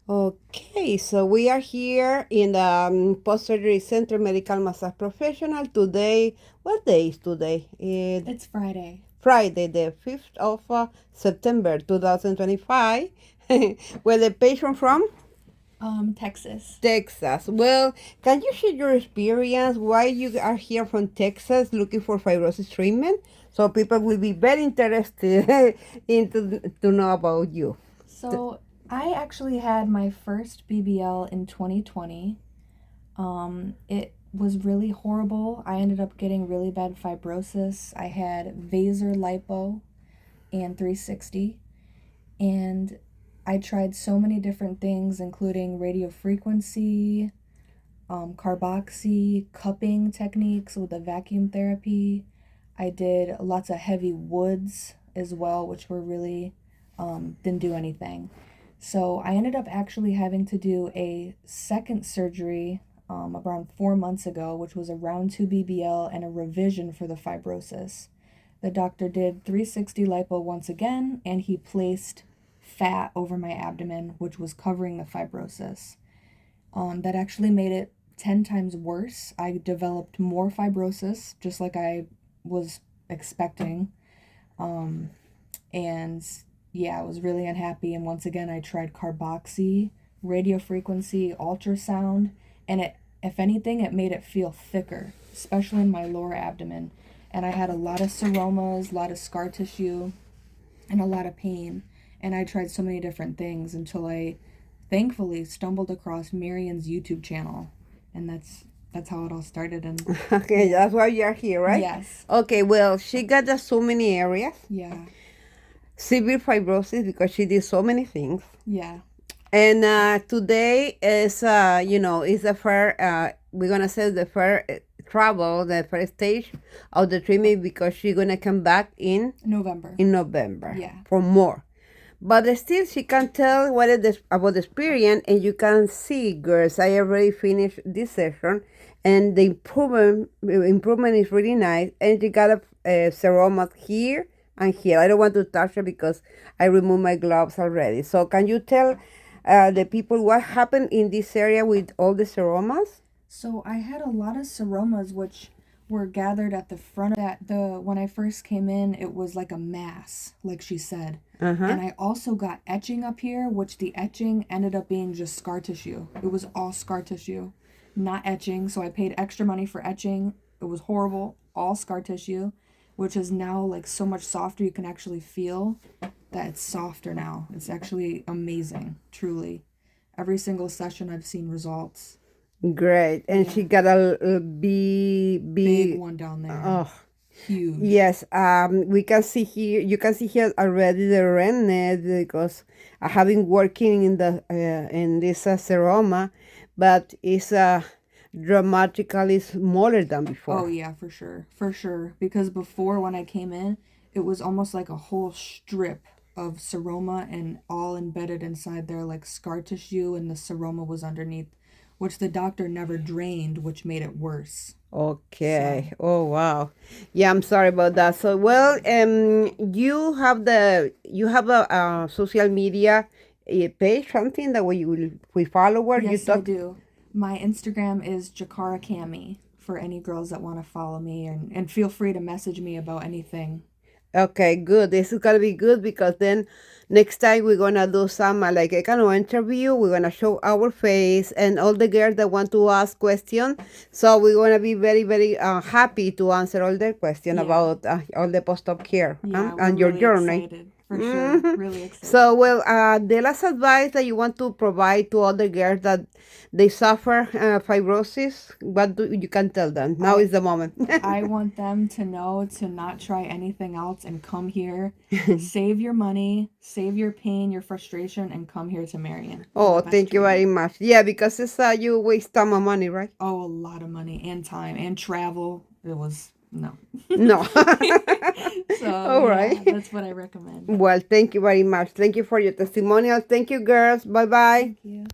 Okay, so we are here in the Post-Surgery Center Medical Massage Professional today. What day is today? It's Friday. Friday, the 5th of September 2025. Where the patient from? Texas. Texas. Well, can you share your experience why you are here from Texas looking for fibrosis treatment? So people will be very interested to know about you. So, I actually had my first BBL in 2020. It was really horrible. I ended up getting really bad fibrosis. I had Vaser lipo and 360. And I tried so many different things, including radiofrequency, carboxy, cupping techniques with the vacuum therapy. I did lots of heavy woods as well, which were really didn't do anything. So I ended up actually having to do a second surgery around 4 months ago, which was a round 2 BBL and a revision for the fibrosis. The doctor did 360 lipo once again, and he placed fat over my abdomen, which was covering the fibrosis. That actually made it 10 times worse. I developed more fibrosis, just like I was expecting. And yeah, I was really unhappy. And once again, I tried carboxy, radiofrequency, ultrasound, and if anything, it made it feel thicker, especially in my lower abdomen. And I had a lot of seromas, a lot of scar tissue, and a lot of pain. And I tried so many different things until I thankfully stumbled across Marian's YouTube channel. And that's how it all started. And Okay, that's why you are here, right? yes. Okay, well, she got so many areas. Yeah. Severe fibrosis because she did so many things. Yeah. And today is, is the first, we're going to say the first travel, the first stage of the treatment because she's going to come back in November. Yeah. For more. But still, she can tell what it is about the experience, and you can see, girls, I already finished this session, and the improvement is really nice, and she got a seroma here and here. I don't want to touch it because I removed my gloves already. So can you tell the people what happened in this area with all the seromas? So I had a lot of seromas which were gathered at the front of that the when I first came in, it was like a mass, like she said. Uh-huh. And I also got etching up here, which the etching ended up being just scar tissue. It was all scar tissue, not etching. So I paid extra money for etching. It was horrible, all scar tissue, which is now like so much softer. You can actually feel that it's softer now. It's actually amazing, truly. Every single session I've seen results. Great. And she got a Big one down there. Oh, huge. yes. We can see here. You can see here already the redness because I have been working in the in this seroma, but it's dramatically smaller than before. Oh yeah, for sure. Because before when I came in, it was almost like a whole strip of seroma and all embedded inside there, like scar tissue, and the seroma was underneath, which the doctor never drained, which made it worse. Okay. So. Oh wow. Yeah, I'm sorry about that. So well, you have a social media page, something that we follow. Yes, I do. My Instagram is Jakara Cami for any girls that want to follow me, and feel free to message me about anything. Okay, good. This is gonna be good because then next time we're gonna do some like a kind of interview. We're gonna show our face and all the girls that want to ask questions. So we're gonna be very, very happy to answer all their questions about all the post-op care and your really journey. Excited. For sure, really excited. So, well, the last advice that you want to provide to other girls that they suffer fibrosis, you can tell them? Now is the moment. I want them to know to not try anything else and come here, save your money, save your pain, your frustration, and come here to Marian. Oh, thank you very much. Yeah, because it's you waste time and money, right? Oh, a lot of money and time and travel. It was no. So, all right. Yeah, that's what I recommend. Well, thank you very much. Thank you for your testimonial. Thank you, girls. Bye-bye. Thank you.